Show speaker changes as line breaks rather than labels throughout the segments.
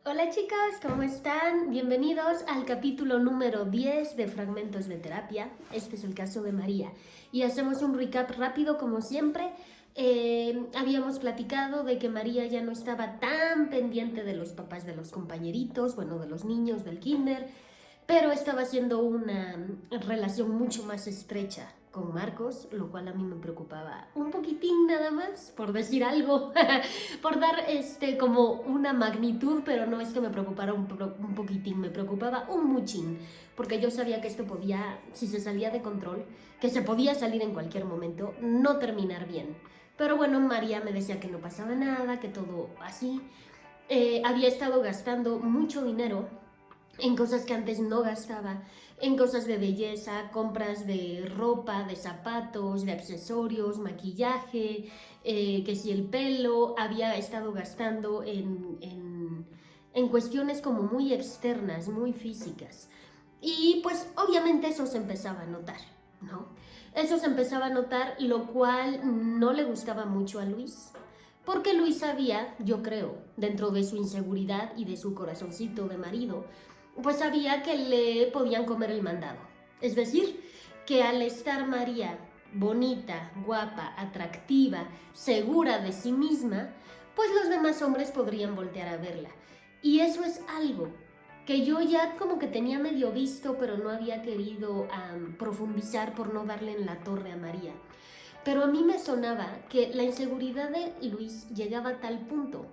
Hola chicos, ¿cómo están? Bienvenidos al capítulo número 10 de Fragmentos de Terapia. Este es el caso de María. Y hacemos un recap rápido como siempre. Habíamos platicado de que María ya no estaba tan pendiente de los papás de los compañeritos, bueno, de los niños del kinder, pero estaba haciendo una relación mucho más estrecha con Marcos, lo cual a mí me preocupaba un poquitín nada más, por decir algo, por dar como una magnitud, pero no es que me preocupara un poquitín, me preocupaba un muchín, porque yo sabía que esto podía, si se salía de control, que se podía salir en cualquier momento, no terminar bien. Pero bueno, María me decía que no pasaba nada, que todo así. Había estado gastando mucho dinero en cosas que antes no gastaba, en cosas de belleza, compras de ropa, de zapatos, de accesorios, maquillaje, que si el pelo, había estado gastando en cuestiones como muy externas, muy físicas. Y pues obviamente eso se empezaba a notar, ¿no? Eso se empezaba a notar, lo cual no le gustaba mucho a Luis. Porque Luis sabía, yo creo, dentro de su inseguridad y de su corazoncito de marido, pues sabía que le podían comer el mandado. Es decir, que al estar María bonita, guapa, atractiva, segura de sí misma, pues los demás hombres podrían voltear a verla. Y eso es algo que yo ya como que tenía medio visto, pero no había querido profundizar por no darle en la torre a María. Pero a mí me sonaba que la inseguridad de Luis llegaba a tal punto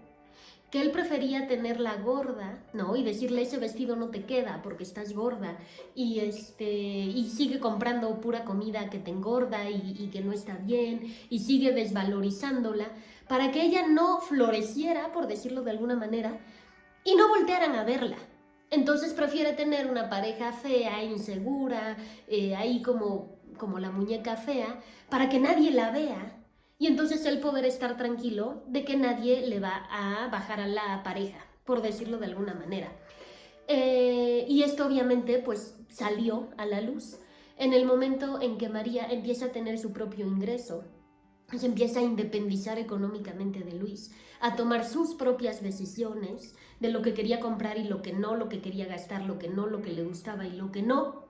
que él prefería tenerla gorda, ¿no? Y decirle, ese vestido no te queda porque estás gorda, y sigue comprando pura comida que te engorda y que no está bien, y sigue desvalorizándola, para que ella no floreciera, por decirlo de alguna manera, y no voltearan a verla. Entonces prefiere tener una pareja fea, insegura, ahí como la muñeca fea, para que nadie la vea y entonces él poder estar tranquilo de que nadie le va a bajar a la pareja, por decirlo de alguna manera. Y esto obviamente pues salió a la luz en el momento en que María empieza a tener su propio ingreso, se empieza a independizar económicamente de Luis, a tomar sus propias decisiones de lo que quería comprar y lo que no, lo que quería gastar, lo que no, lo que le gustaba y lo que no.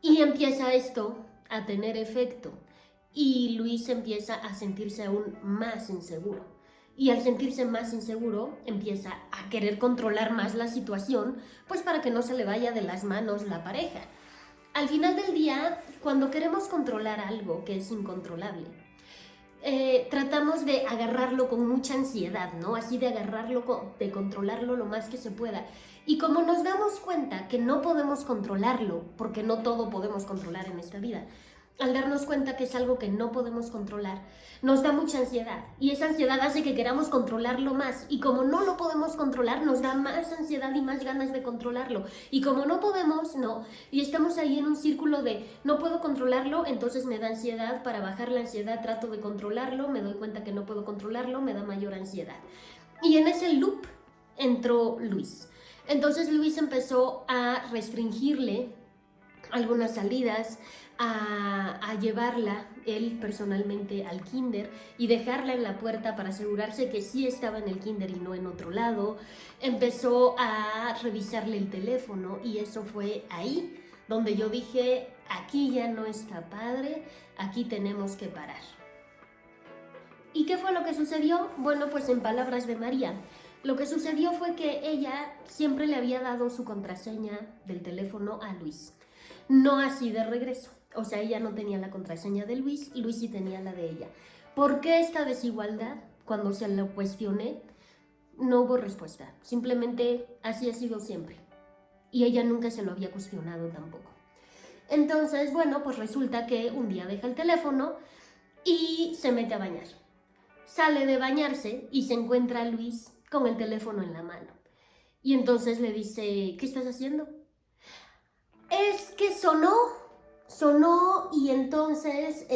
Y empieza esto a tener efecto y Luis empieza a sentirse aún más inseguro. Y al sentirse más inseguro, empieza a querer controlar más la situación, pues para que no se le vaya de las manos la pareja. Al final del día, cuando queremos controlar algo que es incontrolable, tratamos de agarrarlo con mucha ansiedad, ¿no? Así de agarrarlo, de controlarlo lo más que se pueda. Y como nos damos cuenta que no podemos controlarlo, porque no todo podemos controlar en esta vida, al darnos cuenta que es algo que no podemos controlar, nos da mucha ansiedad. Y esa ansiedad hace que queramos controlarlo más. Y como no lo podemos controlar, nos da más ansiedad y más ganas de controlarlo. Y como no podemos, no. Y estamos ahí en un círculo de no puedo controlarlo, entonces me da ansiedad. Para bajar la ansiedad trato de controlarlo, me doy cuenta que no puedo controlarlo, me da mayor ansiedad. Y en ese loop entró Luis. Entonces Luis empezó a restringirle algunas salidas, a llevarla él personalmente al kinder y dejarla en la puerta para asegurarse que sí estaba en el kinder y no en otro lado. Empezó a revisarle el teléfono y eso fue ahí donde yo dije, aquí ya no está padre, aquí tenemos que parar. ¿Y qué fue lo que sucedió? Bueno, pues en palabras de María, lo que sucedió fue que ella siempre le había dado su contraseña del teléfono a Luis. No así de regreso. O sea, ella no tenía la contraseña de Luis, Luis sí tenía la de ella. ¿Por qué esta desigualdad? Cuando se lo cuestioné, no hubo respuesta. Simplemente así ha sido siempre. Y ella nunca se lo había cuestionado tampoco. Entonces, bueno, pues resulta que un día deja el teléfono y se mete a bañar. Sale de bañarse y se encuentra a Luis con el teléfono en la mano. Y entonces le dice, ¿qué estás haciendo? Es que sonó y entonces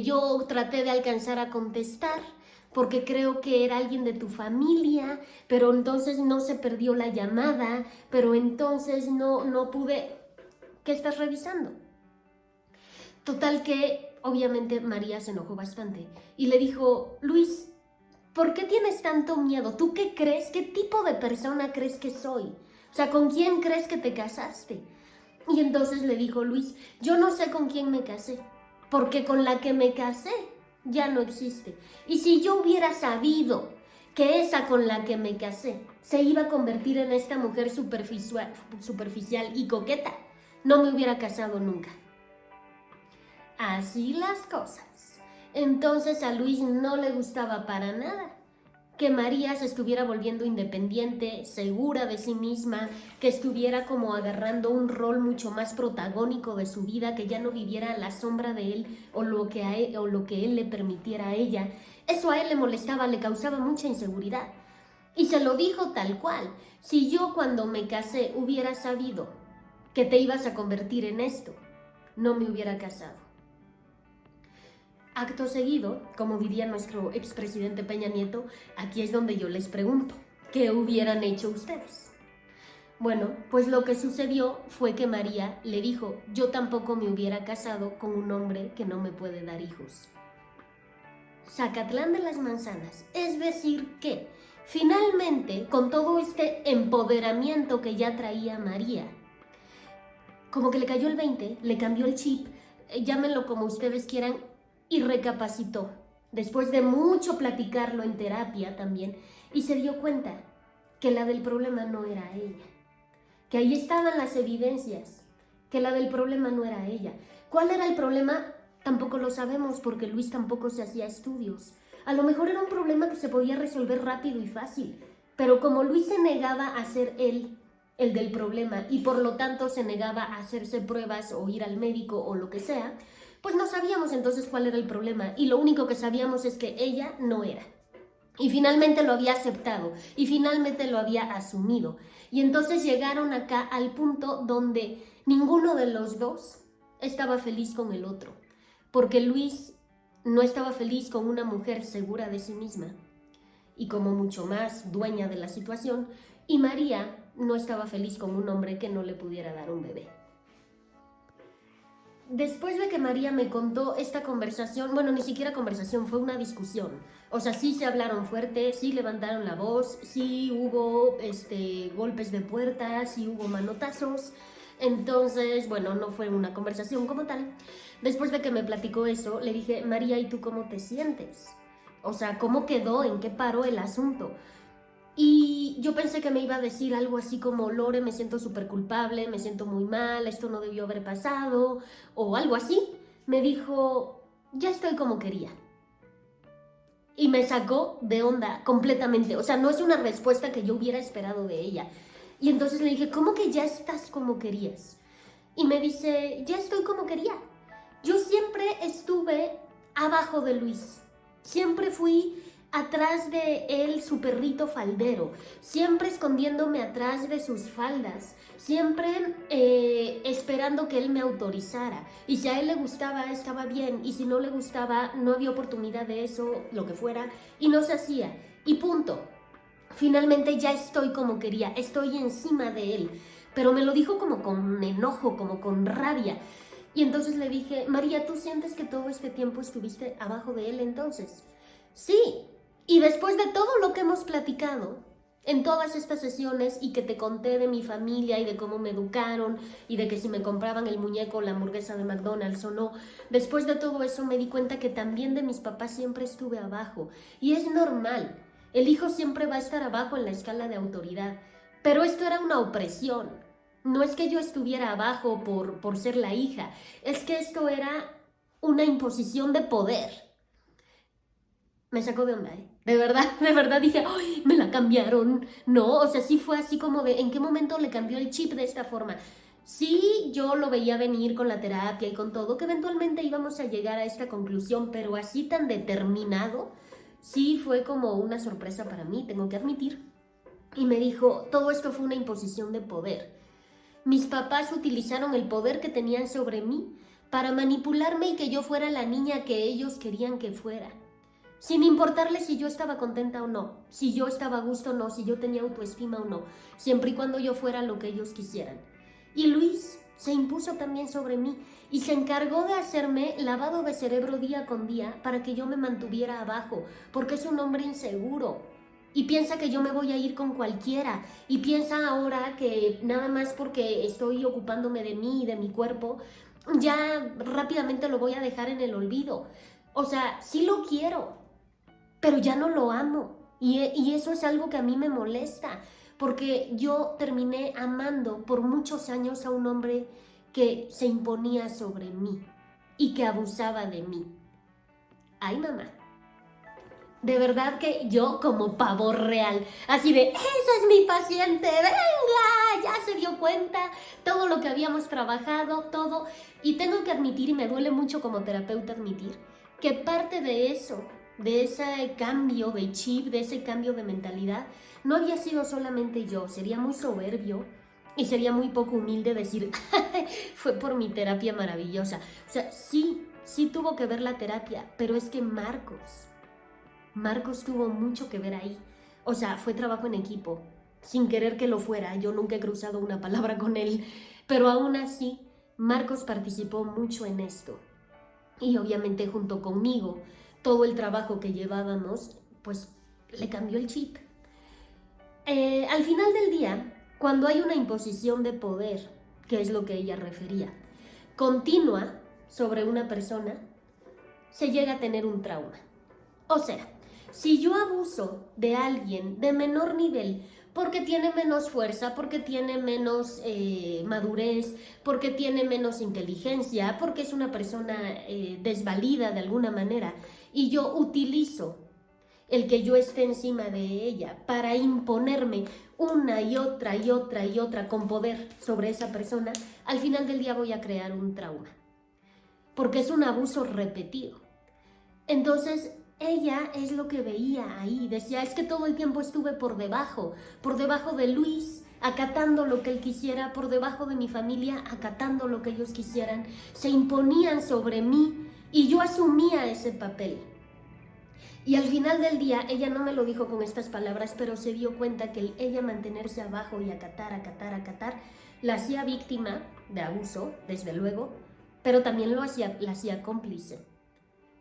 yo traté de alcanzar a contestar porque creo que era alguien de tu familia, pero entonces no se perdió la llamada, pero entonces no pude. ¿Qué estás revisando? Total que obviamente María se enojó bastante y le dijo, Luis, ¿por qué tienes tanto miedo? ¿Tú qué crees? ¿Qué tipo de persona crees que soy? O sea, ¿con quién crees que te casaste? Y entonces le dijo Luis, yo no sé con quién me casé, porque con la que me casé ya no existe. Y si yo hubiera sabido que esa con la que me casé se iba a convertir en esta mujer superficial y coqueta, no me hubiera casado nunca. Así las cosas. Entonces a Luis no le gustaba para nada que María se estuviera volviendo independiente, segura de sí misma, que estuviera como agarrando un rol mucho más protagónico de su vida, que ya no viviera a la sombra de él o lo que él le permitiera a ella. Eso a él le molestaba, le causaba mucha inseguridad. Y se lo dijo tal cual. Si yo cuando me casé hubiera sabido que te ibas a convertir en esto, no me hubiera casado. Acto seguido, como diría nuestro expresidente Peña Nieto, aquí es donde yo les pregunto, ¿qué hubieran hecho ustedes? Bueno, pues lo que sucedió fue que María le dijo, yo tampoco me hubiera casado con un hombre que no me puede dar hijos. Zacatlán de las Manzanas, es decir que, finalmente, con todo este empoderamiento que ya traía María, como que le cayó el 20, le cambió el chip, llámenlo como ustedes quieran, y recapacitó, después de mucho platicarlo en terapia también, y se dio cuenta que la del problema no era ella, que ahí estaban las evidencias, que la del problema no era ella. ¿Cuál era el problema? Tampoco lo sabemos porque Luis tampoco se hacía estudios. A lo mejor era un problema que se podía resolver rápido y fácil, pero como Luis se negaba a ser él el del problema y por lo tanto se negaba a hacerse pruebas o ir al médico o lo que sea, pues no sabíamos entonces cuál era el problema y lo único que sabíamos es que ella no era. Y finalmente lo había aceptado y finalmente lo había asumido. Y entonces llegaron acá al punto donde ninguno de los dos estaba feliz con el otro, porque Luis no estaba feliz con una mujer segura de sí misma y como mucho más dueña de la situación, y María no estaba feliz con un hombre que no le pudiera dar un bebé. Después de que María me contó esta conversación, bueno, ni siquiera conversación, fue una discusión. O sea, sí se hablaron fuerte, sí levantaron la voz, sí hubo golpes de puerta, sí hubo manotazos. Entonces, bueno, no fue una conversación como tal. Después de que me platicó eso, le dije, María, ¿y tú cómo te sientes? O sea, ¿cómo quedó? ¿En qué paró el asunto? Y yo pensé que me iba a decir algo así como, Lore, me siento súper culpable, me siento muy mal, esto no debió haber pasado, o algo así. Me dijo, ya estoy como quería. Y me sacó de onda completamente. O sea, no es una respuesta que yo hubiera esperado de ella. Y entonces le dije, ¿cómo que ya estás como querías? Y me dice, ya estoy como quería. Yo siempre estuve abajo de Luis. Siempre fui atrás de él su perrito faldero, siempre escondiéndome atrás de sus faldas, siempre esperando que él me autorizara. Y si a él le gustaba, estaba bien, y si no le gustaba, no había oportunidad de eso, lo que fuera, y no se hacía. Y punto. Finalmente ya estoy como quería, estoy encima de él. Pero me lo dijo como con enojo, como con rabia. Y entonces le dije, María, ¿tú sientes que todo este tiempo estuviste abajo de él entonces? Sí. Y después de todo lo que hemos platicado en todas estas sesiones y que te conté de mi familia y de cómo me educaron y de que si me compraban el muñeco o la hamburguesa de McDonald's o no, después de todo eso me di cuenta que también de mis papás siempre estuve abajo. Y es normal, el hijo siempre va a estar abajo en la escala de autoridad, pero esto era una opresión. No es que yo estuviera abajo por ser la hija, es que esto era una imposición de poder. Me sacó de onda, ¿eh? De verdad dije, ¡ay, me la cambiaron! No, o sea, sí fue así como de, ¿en qué momento le cambió el chip de esta forma? Sí, yo lo veía venir con la terapia y con todo, que eventualmente íbamos a llegar a esta conclusión, pero así tan determinado, sí fue como una sorpresa para mí, tengo que admitir. Y me dijo, todo esto fue una imposición de poder. Mis papás utilizaron el poder que tenían sobre mí para manipularme y que yo fuera la niña que ellos querían que fuera. Sin importarles si yo estaba contenta o no, si yo estaba a gusto o no, si yo tenía autoestima o no, siempre y cuando yo fuera lo que ellos quisieran. Y Luis se impuso también sobre mí y se encargó de hacerme lavado de cerebro día con día para que yo me mantuviera abajo, porque es un hombre inseguro y piensa que yo me voy a ir con cualquiera y piensa ahora que nada más porque estoy ocupándome de mí y de mi cuerpo, ya rápidamente lo voy a dejar en el olvido. O sea, sí lo quiero, pero ya no lo amo y eso es algo que a mí me molesta, porque yo terminé amando por muchos años a un hombre que se imponía sobre mí y que abusaba de mí. Ay, mamá. De verdad que yo como pavo real, así de, ¡ese es mi paciente! ¡Venga! Ya se dio cuenta todo lo que habíamos trabajado, todo. Y tengo que admitir, y me duele mucho como terapeuta admitir, que parte de eso, de ese cambio de chip, de ese cambio de mentalidad, no había sido solamente yo. Sería muy soberbio y sería muy poco humilde decir, fue por mi terapia maravillosa. O sea, sí tuvo que ver la terapia, pero es que Marcos tuvo mucho que ver ahí. O sea, fue trabajo en equipo, sin querer que lo fuera. Yo nunca he cruzado una palabra con él, pero aún así, Marcos participó mucho en esto. Y obviamente junto conmigo, todo el trabajo que llevábamos, pues le cambió el chip. Al final del día, cuando hay una imposición de poder, que es lo que ella refería, continua sobre una persona, se llega a tener un trauma. O sea, si yo abuso de alguien de menor nivel porque tiene menos fuerza, porque tiene menos madurez, porque tiene menos inteligencia, porque es una persona desvalida de alguna manera, y yo utilizo el que yo esté encima de ella para imponerme una y otra y otra y otra con poder sobre esa persona, al final del día voy a crear un trauma, porque es un abuso repetido. Entonces, ella es lo que veía ahí, decía, es que todo el tiempo estuve por debajo de Luis, acatando lo que él quisiera, por debajo de mi familia, acatando lo que ellos quisieran, se imponían sobre mí y yo asumía ese papel. Y al final del día, ella no me lo dijo con estas palabras, pero se dio cuenta que ella mantenerse abajo y acatar, la hacía víctima de abuso, desde luego, pero también la hacía cómplice,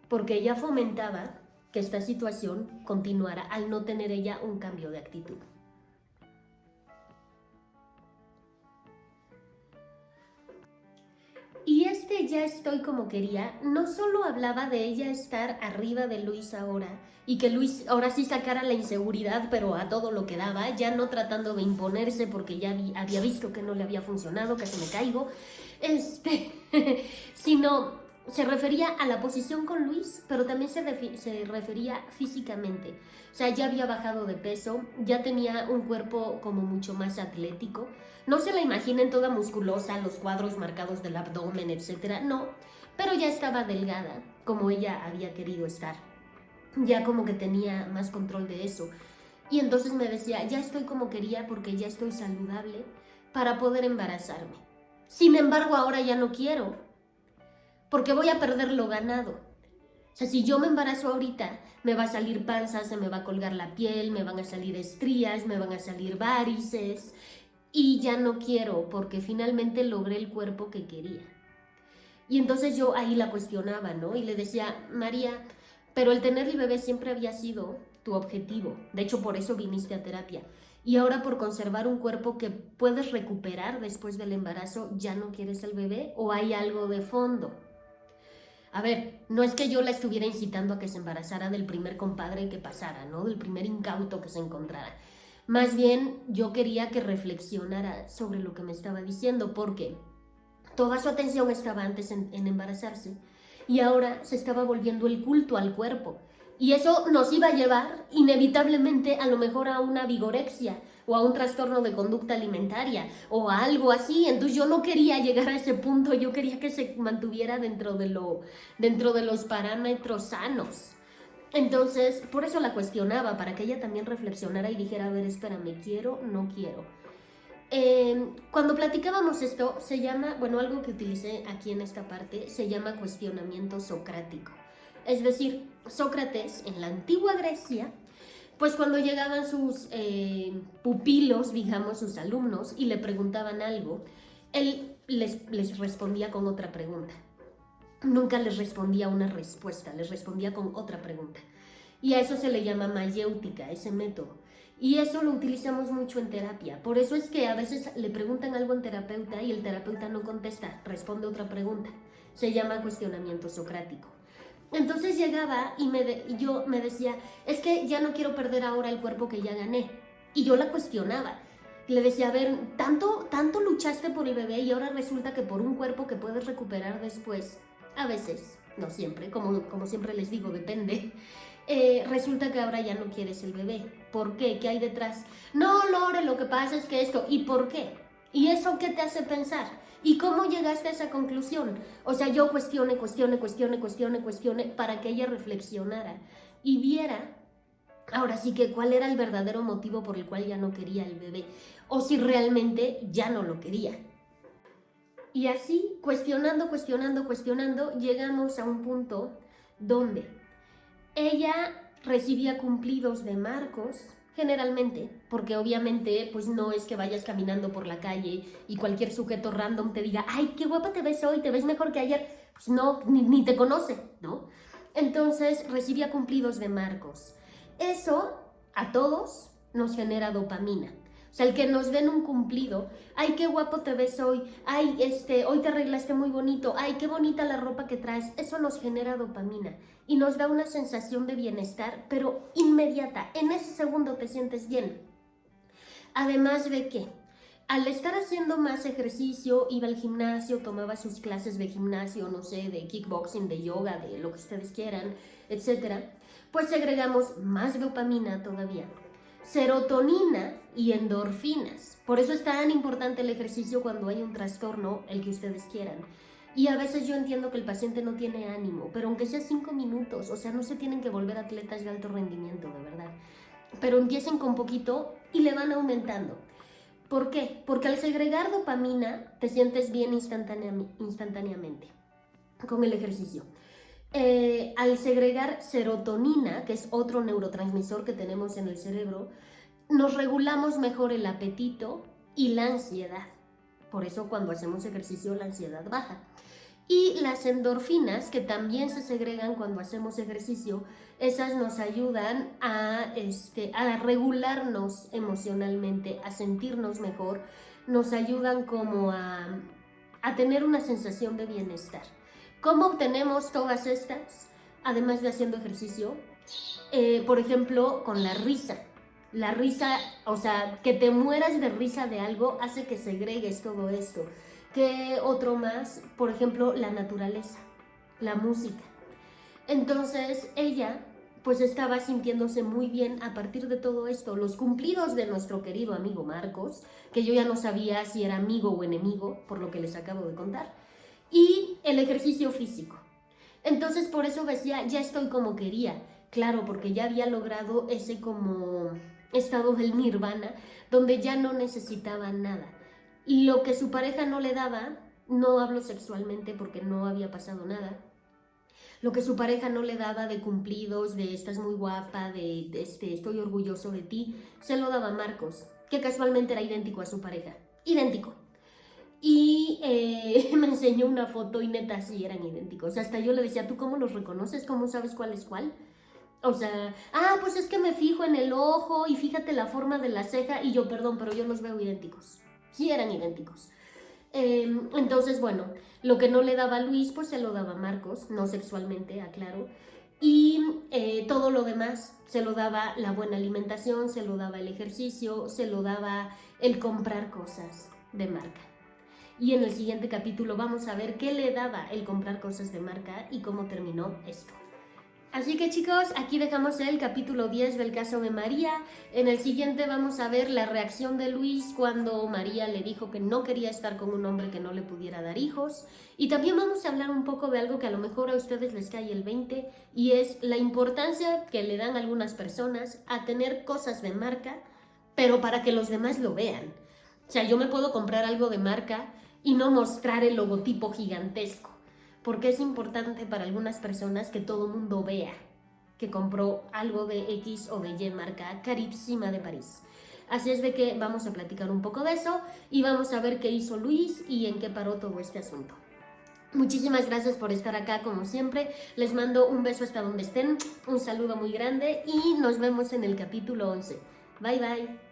porque ella fomentaba que esta situación continuara al no tener ella un cambio de actitud. Y ya estoy como quería, no solo hablaba de ella estar arriba de Luis ahora, y que Luis ahora sí sacara la inseguridad, pero a todo lo que daba, ya no tratando de imponerse porque ya había visto que no le había funcionado, casi me caigo, sino se refería a la posición con Luis, pero también se refería físicamente. O sea, ya había bajado de peso, ya tenía un cuerpo como mucho más atlético. No se la imaginen toda musculosa, los cuadros marcados del abdomen, etc. No, pero ya estaba delgada, como ella había querido estar. Ya como que tenía más control de eso. Y entonces me decía, ya estoy como quería porque ya estoy saludable para poder embarazarme. Sin embargo, ahora ya no quiero, porque voy a perder lo ganado. O sea, si yo me embarazo ahorita, me va a salir panza, se me va a colgar la piel, me van a salir estrías, me van a salir varices, y ya no quiero, porque finalmente logré el cuerpo que quería. Y entonces yo ahí la cuestionaba, ¿no? Y le decía, María, pero el tener el bebé siempre había sido tu objetivo. De hecho, por eso viniste a terapia. Y ahora por conservar un cuerpo que puedes recuperar después del embarazo, ¿ya no quieres el bebé o hay algo de fondo? A ver, no es que yo la estuviera incitando a que se embarazara del primer compadre que pasara, ¿no? Del primer incauto que se encontrara. Más bien, yo quería que reflexionara sobre lo que me estaba diciendo, porque toda su atención estaba antes en embarazarse y ahora se estaba volviendo el culto al cuerpo. Y eso nos iba a llevar inevitablemente a lo mejor a una vigorexia o a un trastorno de conducta alimentaria o a algo así. Entonces yo no quería llegar a ese punto, yo quería que se mantuviera dentro de los parámetros sanos. Entonces, por eso la cuestionaba, para que ella también reflexionara y dijera, a ver, espérame, ¿quiero? ¿No quiero? Cuando platicábamos esto, se llama, bueno, algo que utilicé aquí en esta parte, se llama cuestionamiento socrático. Es decir, Sócrates, en la antigua Grecia, pues cuando llegaban sus pupilos, digamos, sus alumnos, y le preguntaban algo, él les respondía con otra pregunta. Nunca les respondía una respuesta, les respondía con otra pregunta. Y a eso se le llama mayéutica, ese método. Y eso lo utilizamos mucho en terapia. Por eso es que a veces le preguntan algo al terapeuta y el terapeuta no contesta, responde otra pregunta. Se llama cuestionamiento socrático. Entonces llegaba y yo me decía, es que ya no quiero perder ahora el cuerpo que ya gané. Y yo la cuestionaba. Le decía, a ver, tanto luchaste por el bebé y ahora resulta que por un cuerpo que puedes recuperar después, a veces, no siempre, como siempre les digo, depende, resulta que ahora ya no quieres el bebé. ¿Por qué? ¿Qué hay detrás? No, Lore, lo que pasa es que esto. ¿Y por qué? ¿Y eso qué te hace pensar? ¿Y cómo llegaste a esa conclusión? O sea, yo cuestione para que ella reflexionara y viera, ahora sí que cuál era el verdadero motivo por el cual ya no quería el bebé, o si realmente ya no lo quería. Y así, cuestionando, llegamos a un punto donde ella recibía cumplidos de Marcos, generalmente, porque obviamente pues no es que vayas caminando por la calle y cualquier sujeto random te diga, ay, qué guapa te ves hoy, te ves mejor que ayer, pues no, ni te conoce, ¿no? Entonces recibía cumplidos de Marcos. Eso a todos nos genera dopamina. O sea, el que nos den un cumplido, ay, qué guapo te ves hoy, ay, hoy te arreglaste muy bonito, ay, qué bonita la ropa que traes, eso nos genera dopamina y nos da una sensación de bienestar, pero inmediata, en ese segundo te sientes bien. Además de que al estar haciendo más ejercicio, iba al gimnasio, tomaba sus clases de gimnasio, no sé, de kickboxing, de yoga, de lo que ustedes quieran, etcétera, pues segregamos más dopamina todavía, serotonina y endorfinas. Por eso es tan importante el ejercicio cuando hay un trastorno, el que ustedes quieran. Y a veces yo entiendo que el paciente no tiene ánimo, pero aunque sea 5 minutos, o sea, no se tienen que volver atletas de alto rendimiento, de verdad. Pero empiecen con poquito y le van aumentando. ¿Por qué? Porque al segregar dopamina te sientes bien instantáneamente con el ejercicio. Al segregar serotonina, que es otro neurotransmisor que tenemos en el cerebro, nos regulamos mejor el apetito y la ansiedad. Por eso cuando hacemos ejercicio la ansiedad baja. Y las endorfinas, que también se segregan cuando hacemos ejercicio, esas nos ayudan a regularnos emocionalmente, a sentirnos mejor, nos ayudan como a tener una sensación de bienestar. ¿Cómo obtenemos todas estas? Además de haciendo ejercicio, por ejemplo, con la risa. La risa, o sea, que te mueras de risa de algo hace que segregues todo esto. ¿Qué otro más? Por ejemplo, la naturaleza, la música. Entonces ella pues estaba sintiéndose muy bien a partir de todo esto. Los cumplidos de nuestro querido amigo Marcos, que yo ya no sabía si era amigo o enemigo, por lo que les acabo de contar, y el ejercicio físico. Entonces por eso decía, ya estoy como quería. Claro, porque ya había logrado ese como estado del nirvana, donde ya no necesitaba nada. Lo que su pareja no le daba, no hablo sexualmente porque no había pasado nada, lo que su pareja no le daba de cumplidos, de estás muy guapa, de estoy orgulloso de ti, se lo daba Marcos, que casualmente era idéntico a su pareja, idéntico. Y me enseñó una foto y neta sí eran idénticos. Hasta yo le decía, ¿tú cómo los reconoces? ¿Cómo sabes cuál es cuál? O sea, pues es que me fijo en el ojo y fíjate la forma de la ceja. Y yo, perdón, pero yo los veo idénticos. Sí eran idénticos. Entonces, bueno, lo que no le daba a Luis, pues se lo daba a Marcos, no sexualmente, aclaro. Y todo lo demás se lo daba la buena alimentación, se lo daba el ejercicio, se lo daba el comprar cosas de marca. Y en el siguiente capítulo vamos a ver qué le daba el comprar cosas de marca y cómo terminó esto. Así que chicos, aquí dejamos el capítulo 10 del caso de María. En el siguiente vamos a ver la reacción de Luis cuando María le dijo que no quería estar con un hombre que no le pudiera dar hijos. Y también vamos a hablar un poco de algo que a lo mejor a ustedes les cae el 20 y es la importancia que le dan algunas personas a tener cosas de marca, pero para que los demás lo vean. O sea, yo me puedo comprar algo de marca y no mostrar el logotipo gigantesco, porque es importante para algunas personas que todo mundo vea que compró algo de X o de Y marca carísima de París. Así es de que vamos a platicar un poco de eso y vamos a ver qué hizo Luis y en qué paró todo este asunto. Muchísimas gracias por estar acá como siempre, les mando un beso hasta donde estén, un saludo muy grande y nos vemos en el capítulo 11. Bye bye.